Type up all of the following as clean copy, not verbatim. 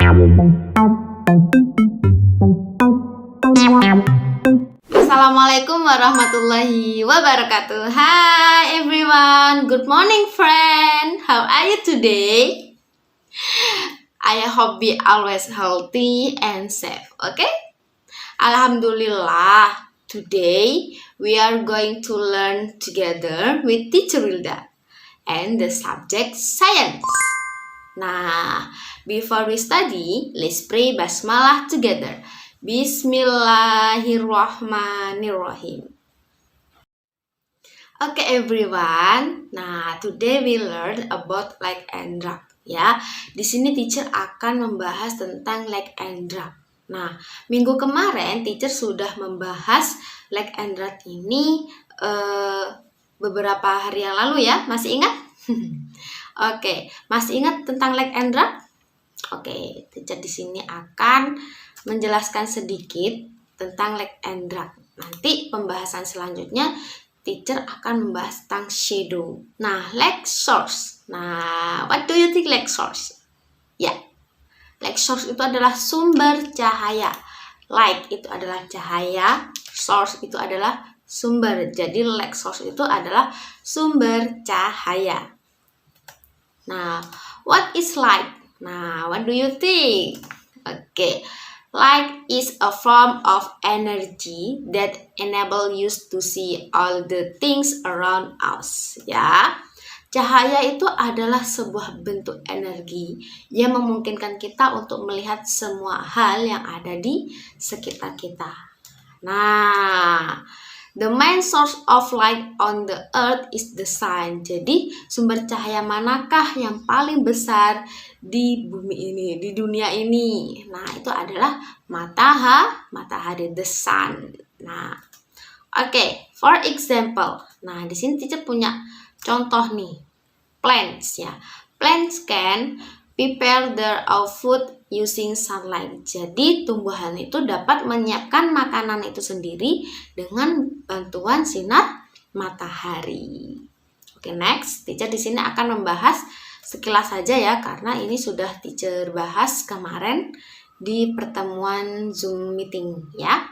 Assalamualaikum warahmatullahi wabarakatuh. Hi everyone, good morning friend. How are you today? I hope be always healthy and safe. Okay? Alhamdulillah. Today we are going to learn together with Teacher Wilda and the subject science. Nah, before we study, let's pray basmalah together. Bismillahirrahmanirrahim. Okay everyone. Nah, today we learn about like and drop ya. Di sini teacher akan membahas tentang like and drop. Nah, minggu kemarin teacher sudah membahas like and drop ini beberapa hari yang lalu ya. Masih ingat? Oke, masih ingat tentang like and drop? Oke, teacher di sini akan menjelaskan sedikit tentang like and drop. Nanti pembahasan selanjutnya teacher akan membahas tentang shadow. Nah, light source. Nah, what do you think light source? Ya, light source itu adalah sumber cahaya. Light itu adalah cahaya, source itu adalah sumber. Jadi light source itu adalah sumber cahaya. Nah, what is light? Nah, what do you think? Okay, light is a form of energy that enable us to see all the things around us. Ya, cahaya itu adalah sebuah bentuk energi yang memungkinkan kita untuk melihat semua hal yang ada di sekitar kita. Nah, the main source of light on the earth is the sun. Jadi, sumber cahaya manakah yang paling besar di bumi ini, di dunia ini? Nah, itu adalah matahari, the sun. Nah, oke, for example. Nah, di sini teacher punya contoh nih. Plants ya. Plants can prepare their food using sunlight. Jadi tumbuhan itu dapat menyiapkan makanan itu sendiri dengan bantuan sinar matahari. Oke, next, teacher di sini akan membahas sekilas saja ya, karena ini sudah teacher bahas kemarin di pertemuan Zoom meeting ya.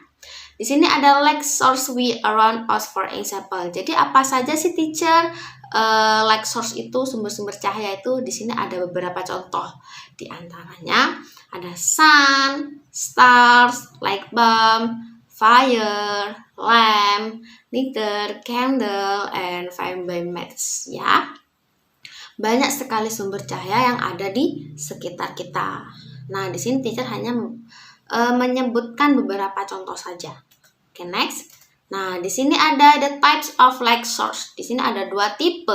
Di sini ada light source we around us for example. Jadi apa saja sih teacher light source itu, sumber-sumber cahaya itu? Di sini ada beberapa contoh. Di antaranya ada sun, stars, light bulb, fire, lamp, lighter, candle, and fire match ya. Banyak sekali sumber cahaya yang ada di sekitar kita. Nah, di sini teacher hanya menyebutkan beberapa contoh saja. Oke, next. Nah, di sini ada the types of light source. Di sini ada dua tipe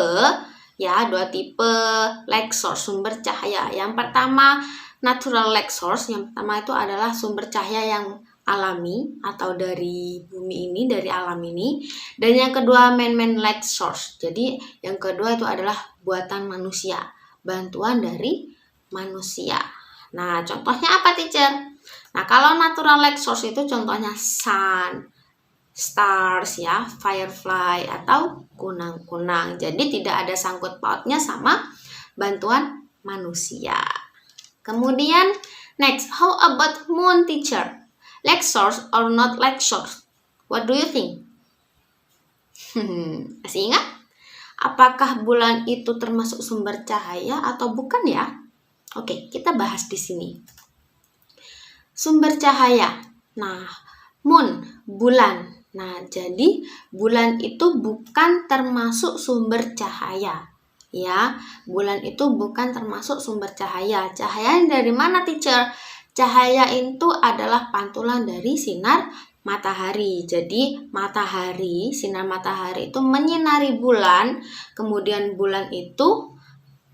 light source, sumber cahaya. Yang pertama natural light source. Yang pertama itu adalah sumber cahaya yang alami atau dari bumi ini, dari alam ini. Dan yang kedua man-made light source. Jadi yang kedua itu adalah buatan manusia, bantuan dari manusia. Nah, contohnya apa teacher? Nah, kalau natural light source itu contohnya sun, stars ya, firefly atau kunang-kunang. Jadi tidak ada sangkut pautnya sama bantuan manusia. Kemudian next, how about moon teacher? Light source or not light source? What do you think? Masih ingat? Apakah bulan itu termasuk sumber cahaya atau bukan ya? Oke, kita bahas di sini. Sumber cahaya. Nah, moon, bulan. Nah, jadi bulan itu bukan termasuk sumber cahaya. Ya, bulan itu bukan termasuk sumber cahaya. Cahaya dari mana teacher? Cahaya itu adalah pantulan dari sinar matahari. Jadi matahari, sinar matahari itu menyinari bulan, kemudian bulan itu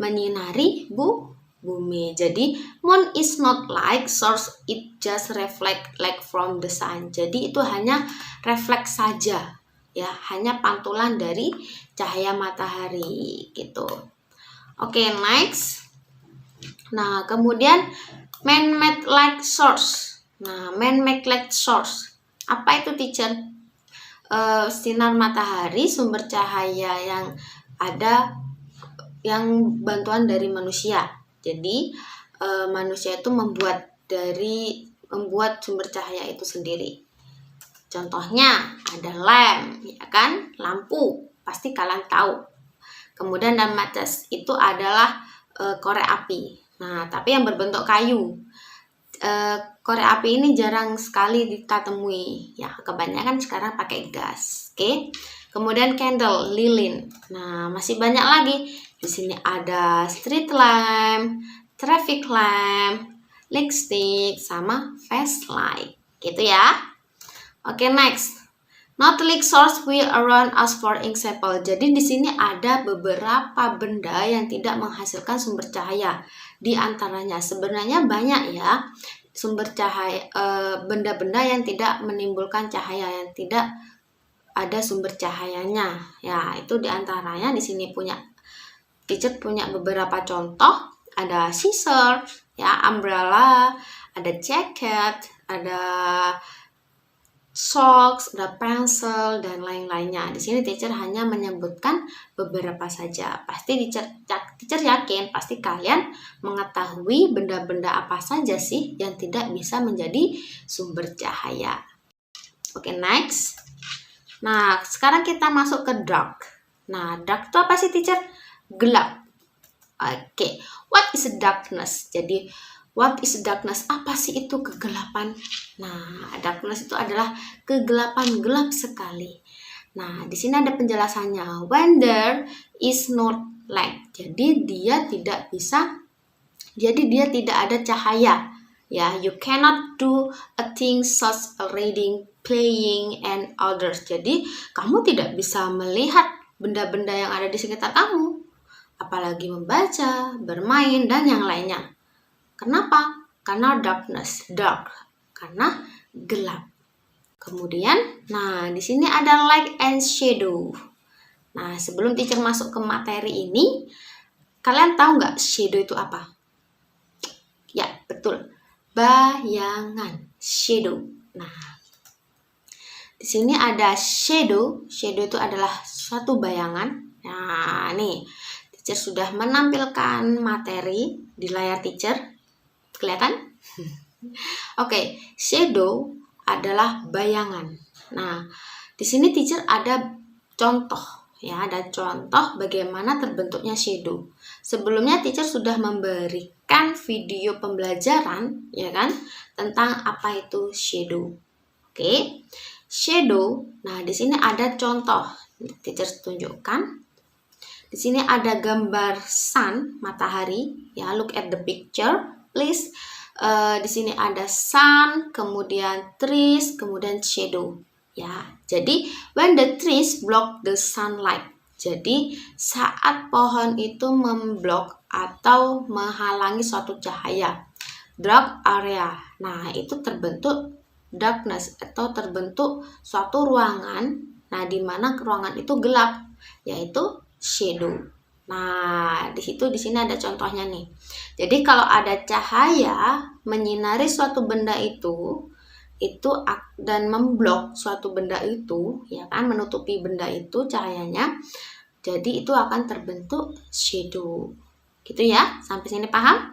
menyinari bumi. Jadi moon is not light source, it just reflect light from the sun. Jadi itu hanya refleks saja ya, hanya pantulan dari cahaya matahari gitu. Oke, next. Nah, kemudian man-made light source. Nah, man-made light source. Apa itu teacher? Sinar matahari, sumber cahaya yang ada yang bantuan dari manusia. Jadi manusia itu membuat sumber cahaya itu sendiri. Contohnya ada lamp, ya kan? Lampu, pasti kalian tahu. Kemudian dan matches itu adalah korek api. Nah, tapi yang berbentuk kayu. Korek api ini jarang sekali kita temui. Ya, kebanyakan sekarang pakai gas. Oke. Kemudian candle, lilin. Nah, masih banyak lagi. Di sini ada street lamp, traffic lamp, light stick, sama flashlight. Gitu ya. Oke, next. Not like source will around us for example. Jadi di sini ada beberapa benda yang tidak menghasilkan sumber cahaya. Di antaranya sebenarnya banyak ya sumber cahaya, benda-benda yang tidak menimbulkan cahaya, yang tidak ada sumber cahayanya. Ya, itu di antaranya di sini teacher punya beberapa contoh. Ada scissors, ya, umbrella, ada jacket, ada socks, ada pencil, dan lain-lainnya. Di sini teacher hanya menyebutkan beberapa saja. Pasti teacher yakin pasti kalian mengetahui benda-benda apa saja sih yang tidak bisa menjadi sumber cahaya. Oke, next. Nah, sekarang kita masuk ke dark. Nah, dark itu apa sih teacher? Gelap. Oke, what is darkness? Jadi what is darkness? Apa sih itu kegelapan? Nah, darkness itu adalah kegelapan, gelap sekali. Nah, di sini ada penjelasannya. When there is no light. Jadi dia tidak ada cahaya. Ya, you cannot do a thing such as reading, playing, and others. Jadi kamu tidak bisa melihat benda-benda yang ada di sekitar kamu. Apalagi membaca, bermain, dan yang lainnya. Kenapa? Karena darkness, dark, karena gelap. Kemudian, nah di sini ada light and shadow. Nah, sebelum teacher masuk ke materi ini, kalian tahu nggak shadow itu apa? Ya, betul. Bayangan, shadow. Nah, di sini ada shadow. Shadow itu adalah suatu bayangan. Nah, nih. Teacher sudah menampilkan materi di layar teacher. Kelihatan? Oke, shadow adalah bayangan. Nah, di sini teacher ada contoh, ya, ada contoh bagaimana terbentuknya shadow. Sebelumnya teacher sudah memberikan video pembelajaran, ya kan, tentang apa itu shadow. Oke, shadow. Nah, di sini ada contoh. Teacher tunjukkan. Di sini ada gambar sun, matahari, ya, look at the picture, please. Di sini ada sun, kemudian trees, kemudian shadow, ya. Jadi when the trees block the sunlight. Jadi saat pohon itu memblok atau menghalangi suatu cahaya, dark area. Nah, itu terbentuk darkness atau terbentuk suatu ruangan. Nah, di mana ruangan itu gelap, yaitu shadow. Nah, di sini ada contohnya nih. Jadi kalau ada cahaya menyinari suatu benda itu dan memblok suatu benda itu, ya kan, menutupi benda itu cahayanya. Jadi itu akan terbentuk shadow. Gitu ya, sampai sini paham?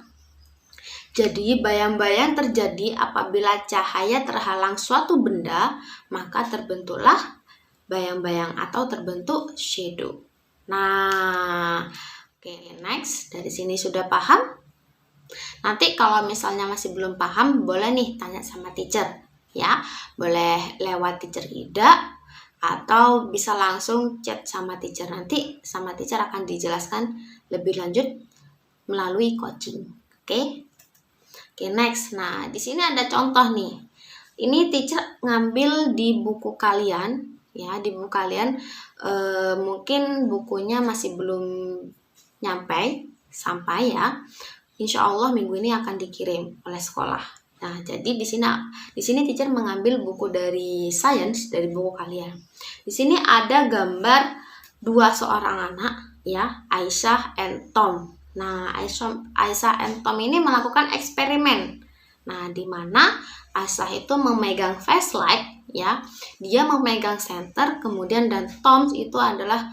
Jadi bayang-bayang terjadi apabila cahaya terhalang suatu benda, maka terbentuklah bayang-bayang atau terbentuk shadow. Nah, oke, next. Dari sini sudah paham? Nanti kalau misalnya masih belum paham, boleh nih tanya sama teacher, ya. Boleh lewat teacher Ida atau bisa langsung chat sama teacher. Nanti sama teacher akan dijelaskan lebih lanjut melalui coaching. Oke, next. Nah, di sini ada contoh nih. Ini teacher ngambil di buku kalian. Ya, di buku kalian mungkin bukunya masih belum sampai ya. Insya Allah minggu ini akan dikirim oleh sekolah. Nah, jadi di sini teacher mengambil buku dari science, dari buku kalian. Di sini ada gambar seorang anak, ya, Aisyah and Tom. Nah, Aisyah and Tom ini melakukan eksperimen. Nah, di mana Aisyah itu memegang flashlight, ya, dia memegang senter, kemudian dan Tom itu adalah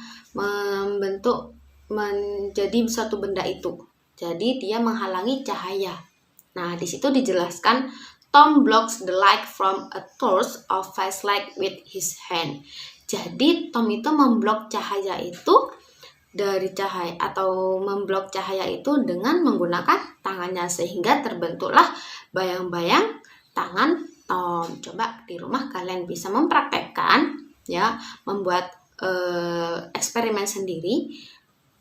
menjadi suatu benda itu. Jadi dia menghalangi cahaya. Nah, di situ dijelaskan Tom blocks the light from a source of flashlight with his hand. Jadi Tom itu memblok cahaya itu dari cahaya atau memblok cahaya itu dengan menggunakan tangannya, sehingga terbentuklah bayang-bayang tangan Tom. Coba di rumah kalian bisa mempraktekkan ya, membuat eksperimen sendiri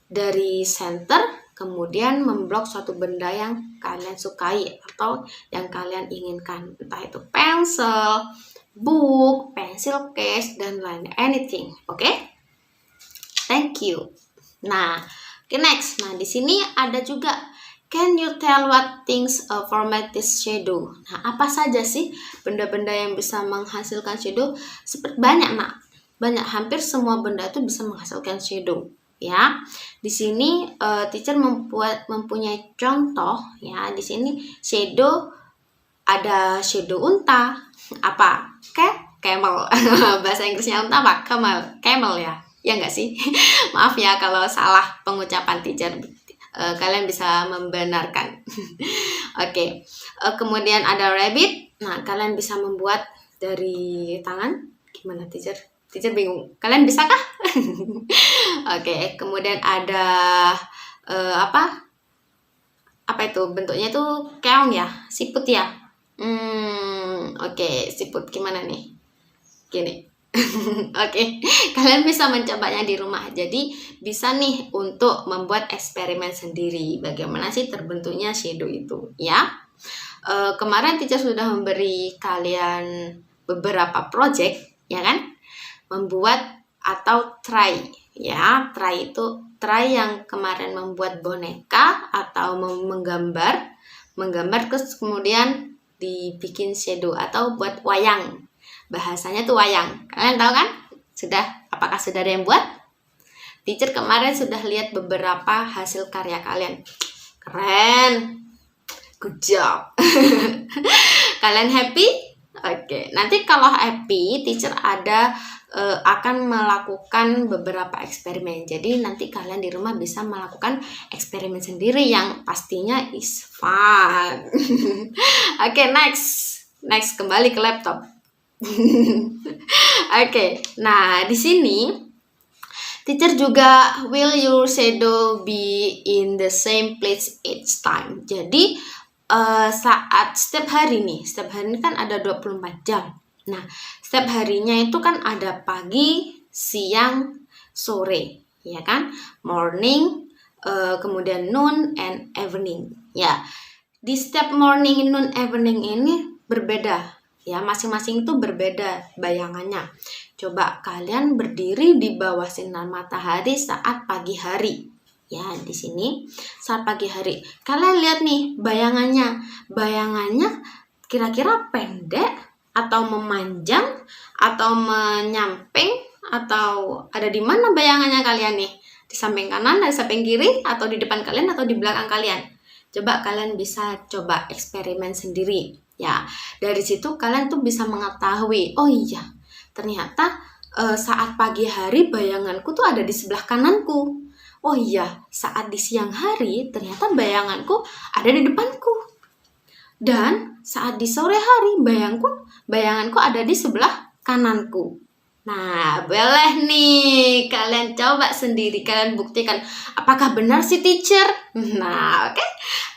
dari center, kemudian memblok suatu benda yang kalian sukai atau yang kalian inginkan, entah itu pensil, book, pencil case, dan lain anything. Oke? Thank you. Nah, next. Nah, di sini ada juga, can you tell what things format this shadow? Nah, apa saja sih benda-benda yang bisa menghasilkan shadow? Seperti banyak, Nak. Banyak, hampir semua benda itu bisa menghasilkan shadow. Ya, di sini teacher mempunyai contoh ya. Di sini shadow, ada shadow unta, apa? Camel. Bahasa Inggrisnya unta apa? Camel ya. Ya enggak sih? Maaf ya kalau salah pengucapan teacher. Kalian bisa membenarkan. Oke. Kemudian ada rabbit. Nah, kalian bisa membuat dari tangan. Gimana teacher? Teacher bingung. Kalian bisa kah? Oke, kemudian ada apa itu? Bentuknya itu keong ya, siput ya. Oke, siput gimana nih? Gini. Oke, kalian bisa mencobanya di rumah. Jadi bisa nih untuk membuat eksperimen sendiri. Bagaimana sih terbentuknya shadow itu? Ya. Kemarin teacher sudah memberi kalian beberapa project, ya kan? Membuat atau try ya. Try yang kemarin membuat boneka atau menggambar terus kemudian dibikin shadow atau buat wayang. Bahasanya tuh wayang. Kalian tahu kan? Apakah sudah ada yang buat? Teacher kemarin sudah lihat beberapa hasil karya kalian. Keren. Good job. Kalian happy? Oke, nanti kalau happy, teacher akan melakukan beberapa eksperimen. Jadi nanti kalian di rumah bisa melakukan eksperimen sendiri yang pastinya is fun. Oke, next kembali ke laptop. Oke, nah di sini teacher juga, will your shadow be in the same place each time. Jadi saat setiap hari ini kan ada 24 jam. Nah, setiap harinya itu kan ada pagi, siang, sore, ya kan? Morning, kemudian noon and evening. Ya, di setiap morning, noon, evening ini berbeda. Ya, masing-masing itu berbeda bayangannya. Coba kalian berdiri di bawah sinar matahari saat pagi hari. Ya, di sini saat pagi hari. Kalian lihat nih bayangannya. Bayangannya kira-kira pendek atau memanjang atau menyamping atau ada di mana bayangannya kalian nih? Di samping kanan, di samping kiri, atau di depan kalian atau di belakang kalian? Coba kalian bisa coba eksperimen sendiri. Ya, dari situ kalian tuh bisa mengetahui, oh iya, ternyata saat pagi hari bayanganku tuh ada di sebelah kananku. Oh iya, saat di siang hari ternyata bayanganku ada di depanku. Dan saat di sore hari bayanganku ada di sebelah kananku. Nah, boleh nih kalian coba sendiri, kalian buktikan apakah benar sih teacher. Nah, oke.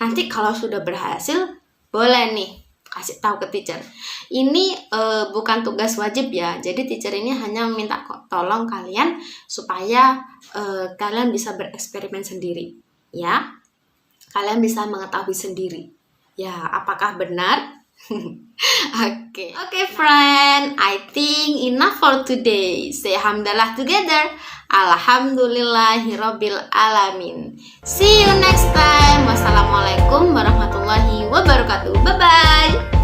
Nanti kalau sudah berhasil, boleh nih kasih tahu ke teacher. Ini bukan tugas wajib ya. Jadi teacher ini hanya minta tolong kalian supaya kalian bisa bereksperimen sendiri, ya. Kalian bisa mengetahui sendiri. Ya, apakah benar? Okay, friend. I think enough for today. Say alhamdulillah together. Alhamdulillahirabbil alamin. See you next time. Wassalamualaikum warahmatullahi wabarakatuh. Bye bye.